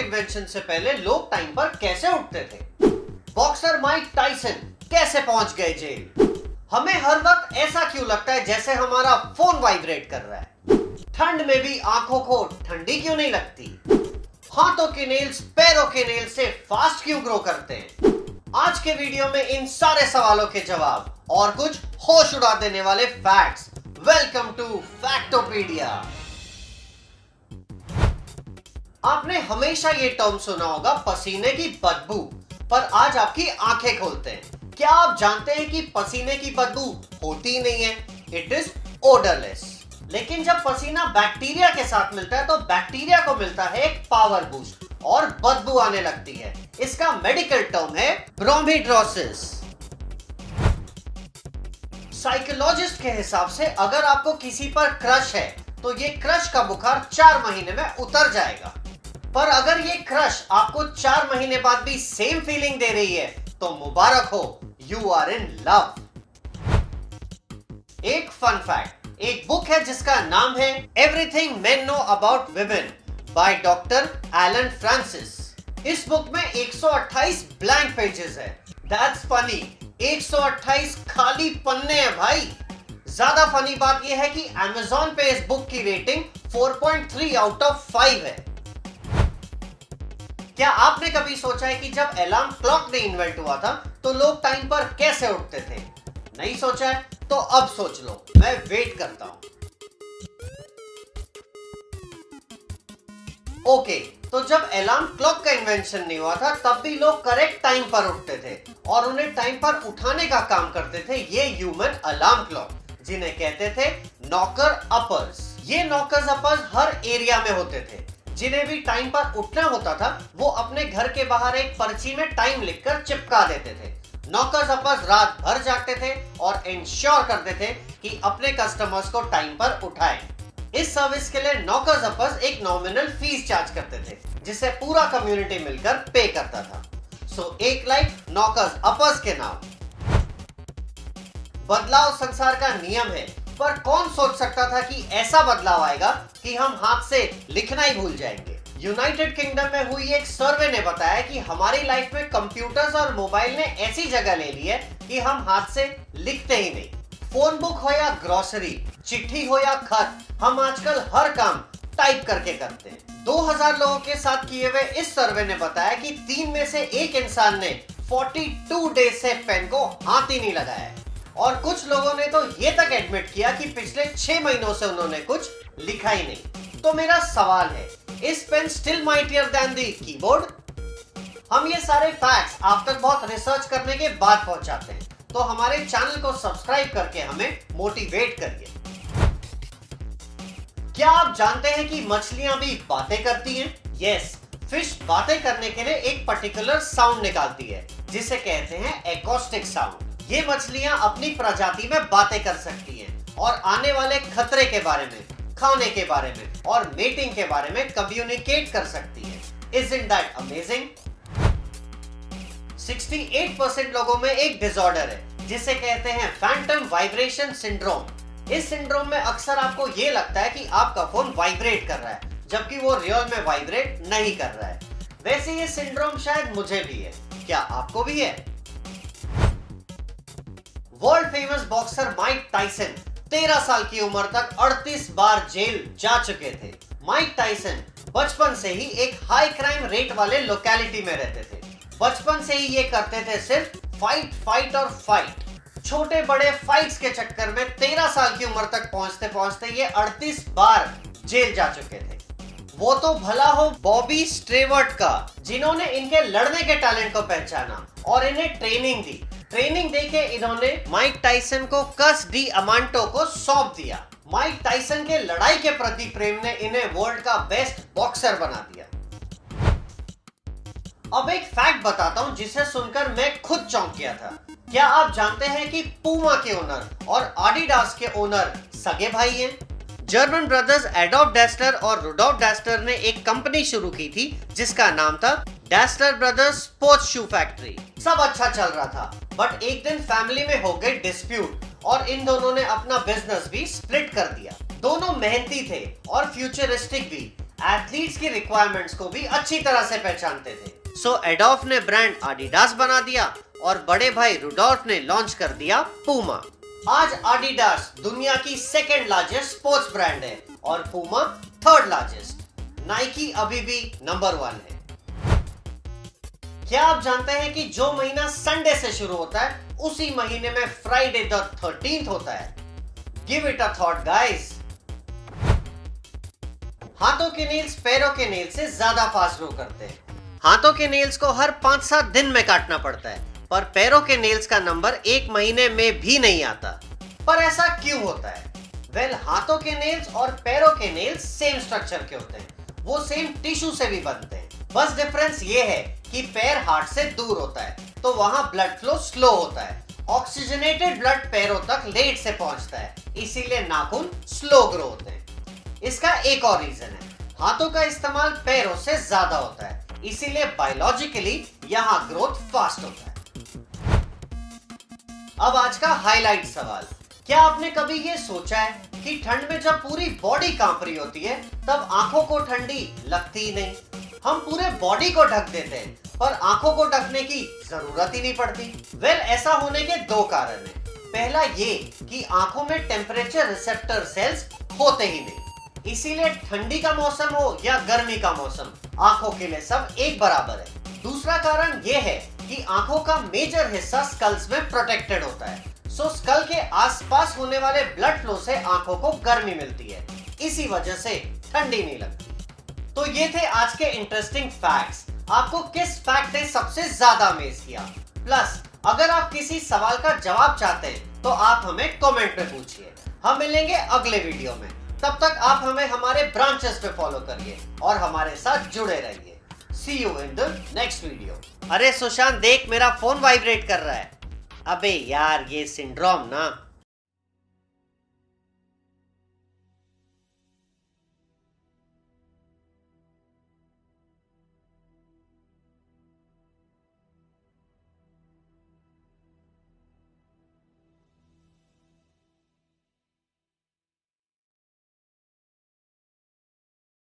Invention से पहले लोग टाइम पर कैसे उठते थे? बॉक्सर माइक टाइसन कैसे पहुंच गए जेल? हमें हर वक्त ऐसा क्यों लगता है जैसे हमारा फोन वाइब्रेट कर रहा है? ठंड में भी आंखों को ठंडी क्यों नहीं लगती? हाथों के नेल्स पैरों के नेल्स से फास्ट क्यों ग्रो करते हैं? आज के वीडियो में इन सारे सवालों के जवाब और कुछ होश उड़ा देने वाले फैक्ट्स। Welcome to फैक्टोपीडिया। आपने हमेशा ये टर्म सुना होगा पसीने की बदबू, पर आज आपकी आंखें खोलते हैं। क्या आप जानते हैं कि पसीने की बदबू होती नहीं है? It is odourless. लेकिन जब पसीना बैक्टीरिया के साथ मिलता है तो बैक्टीरिया को मिलता है एक पावर बूस्ट और बदबू आने लगती है। इसका मेडिकल टर्म है ब्रोमीड्रोसिस। साइकोलॉजिस्ट के हिसाब से अगर आपको किसी पर क्रश है तो ये क्रश का बुखार 4 महीने में उतर जाएगा। पर अगर ये क्रश आपको 4 महीने बाद भी सेम फीलिंग दे रही है तो मुबारक हो, यू आर इन लव। एक फन फैक्ट, एक बुक है जिसका नाम है everything men know about women by doctor Alan Francis. इस बुक में 128 ब्लैंक पेजेस है। दैट्स फनी, 128 खाली पन्ने हैं भाई। ज्यादा फनी बात यह है कि Amazon पे इस बुक की रेटिंग 4.3 आउट ऑफ 5 है। क्या आपने कभी सोचा है कि जब अलार्म क्लॉक नहीं इन्वेंट हुआ था तो लोग टाइम पर कैसे उठते थे? नहीं सोचा है तो अब सोच लो, मैं वेट करता हूं। ओके, तो जब अलार्म क्लॉक का इन्वेंशन नहीं हुआ था तब भी लोग करेक्ट टाइम पर उठते थे और उन्हें टाइम पर उठाने का काम करते थे ये ह्यूमन अलार्म क्लॉक, जिन्हें कहते थे नॉकर अपर्स। ये नॉकर्स अपर्स हर एरिया में होते थे। जिन्हें भी टाइम पर उठना होता था वो अपने घर के बाहर एक पर्ची में टाइम लिखकर चिपका देते थे। नॉकर्स अपर्स रात भर जागते थे और इंश्योर करते थे कि अपने कस्टमर्स को टाइम पर उठाएं। इस सर्विस के लिए नॉकर्स अपर्स एक नॉमिनल फीस चार्ज करते थे जिसे पूरा कम्युनिटी मिलकर पे करता था। सो एक लाइक नॉकर्स अपर्स के नाम। बदलाव संसार का नियम है, पर कौन सोच सकता था कि ऐसा बदलाव आएगा कि हम हाथ से लिखना ही भूल जाएंगे। यूनाइटेड किंगडम में हुई एक सर्वे ने बताया कि हमारी लाइफ में कंप्यूटर्स और मोबाइल ने ऐसी जगह ले ली है कि हम हाथ से लिखते ही नहीं। फोन बुक हो या ग्रोसरी, चिट्ठी हो या खत, हम आजकल हर काम टाइप करके करते हैं। 2000 लोगों के साथ किए हुए इस सर्वे ने बताया कि 3 में से 1 इंसान ने 42 डेज से पेन को हाथ ही नहीं लगाया है। और कुछ लोगों ने तो ये तक एडमिट किया कि पिछले 6 महीनों से उन्होंने कुछ लिखा ही नहीं। तो मेरा सवाल है, is pen still mightier than the keyboard? हम ये सारे फैक्ट्स आप तक बहुत रिसर्च करने के बाद पहुंचाते हैं, तो हमारे चैनल को सब्सक्राइब करके हमें मोटिवेट करिए। क्या आप जानते हैं कि मछलियां भी बातें करती हैं? यस, फिश बातें करने के लिए एक पर्टिकुलर साउंड निकालती है जिसे कहते हैं एकॉस्टिक साउंड। ये मछलियां अपनी प्रजाति में बातें कर सकती हैं और आने वाले खतरे के बारे में, खाने के बारे में और मेटिंग के बारे में कम्युनिकेट कर सकती हैं। Isn't that amazing? 68% लोगों में एक डिसऑर्डर है जिसे कहते हैं फैंटम वाइब्रेशन सिंड्रोम। इस सिंड्रोम में अक्सर आपको ये लगता है कि आपका फोन वाइब्रेट कर रहा है जबकि वो रियल में वाइब्रेट नहीं कर रहा है। वैसे ये सिंड्रोम शायद मुझे भी है, क्या आपको भी है? World famous boxer Mike Tyson 13 साल की उम्र तक 38 बार जेल जा चुके थे। माइक टाइसन बचपन से ही एक हाई क्राइम रेट वाले लोकेलिटी में रहते थे। बचपन से ही ये करते थे सिर्फ फाइट फाइट और फाइट। छोटे बड़े फाइट्स के चक्कर में 13 साल की उम्र तक पहुंचते पहुंचते ये 38 बार जेल जा चुके थे। वो तो भला हो बॉबी स्ट्रेवर्ट का, जिन्होंने इनके लड़ने के टैलेंट को पहचाना और इन्हें ट्रेनिंग दी। ट्रेनिंग देके इन्होंने माइक टाइसन को कस डी अमांटो को सौंप दिया। माइक टाइसन के लड़ाई के प्रति प्रेम ने इन्हें वर्ल्ड का बेस्ट बॉक्सर बना दिया। अब एक फैक्ट बताता हूं जिसे सुनकर मैं खुद चौंक गया था। क्या आप जानते हैं कि पूमा के ओनर और एडिडास के ओनर सगे भाई हैं? जर्मन ब्रदर्स एडोल्फ डेस्लर और रुडोल्फ डेस्लर ने एक कंपनी शुरू की थी जिसका नाम था Dessler brothers sports shoe factory. सब अच्छा चल रहा था, बट एक दिन फैमिली में हो गई डिस्प्यूट और इन दोनों ने अपना बिजनेस भी स्प्लिट कर दिया। दोनों मेहनती थे और फ्यूचरिस्टिक भी। एथलीट्स की रिक्वायरमेंट्स को भी अच्छी तरह से पहचानते थे। सो एडोल्फ ने ब्रांड एडिडास बना दिया और बड़े भाई रुडोल्फ ने लॉन्च कर दिया पूमा। आज एडिडास दुनिया की सेकंड लार्जेस्ट स्पोर्ट्स ब्रांड है और पूमा थर्ड लार्जेस्ट। नाइकी अभी भी नंबर 1 है। क्या आप जानते हैं कि जो महीना संडे से शुरू होता है उसी महीने में फ्राइडे द 13th होता है? Give it a thought guys. हाथों के नेल्स पैरों के नेल्स से ज्यादा फास्ट ग्रो करते हैं। हाथों के नेल्स को हर 5-7 दिन में काटना पड़ता है, पर पैरों के नेल्स का नंबर 1 महीने में भी नहीं आता। पर ऐसा क्यों होता है? वेल, हाथों के नेल्स और पैरों के नेल्स सेम स्ट्रक्चर के होते हैं, वो सेम टिश्यू से भी बनते हैं। बस डिफरेंस ये है कि पैर हार्ट से दूर होता है तो वहां ब्लड फ्लो स्लो होता है। ऑक्सीजनेटेड ब्लड पैरों तक लेट से पहुंचता है, इसीलिए नाखून स्लो ग्रो होते हैं। इसका एक और रीजन है, हाथों का इस्तेमाल पैरों से ज्यादा होता है, इसीलिए बायोलॉजिकली यहां ग्रोथ फास्ट होता है। अब आज का हाईलाइट सवाल, क्या आपने कभी ये सोचा है कि ठंड में जब पूरी बॉडी कांप रही होती है तब आंखों को ठंडी लगती ही नहीं? हम पूरे बॉडी को ढक देते हैं पर आंखों को ढकने की जरूरत ही नहीं पड़ती। वेल, ऐसा होने के 2 कारण हैं। पहला ये कि आंखों में टेम्परेचर रिसेप्टर सेल्स होते ही नहीं, इसीलिए ठंडी का मौसम हो या गर्मी का मौसम, आंखों के लिए सब एक बराबर है। दूसरा कारण ये है कि आंखों का मेजर हिस्सा स्कल्स में प्रोटेक्टेड होता है, सो स्कल के आसपास होने वाले ब्लड फ्लो से आंखों को गर्मी मिलती है, इसी वजह से ठंडी नहीं लगती। तो ये थे आज के इंटरेस्टिंग फैक्ट्स। आपको किस फैक्ट ने सबसे ज्यादा अमेज किया? प्लस अगर आप किसी सवाल का जवाब चाहते हैं तो आप हमें कमेंट में पूछिए। हम मिलेंगे अगले वीडियो में, तब तक आप हमें हमारे ब्रांचेस पे फॉलो करिए और हमारे साथ जुड़े रहिए। See you in the next video. अरे सुशांत देख, मेरा फोन वाइब्रेट कर रहा है। अबे यार, ये सिंड्रोम ना।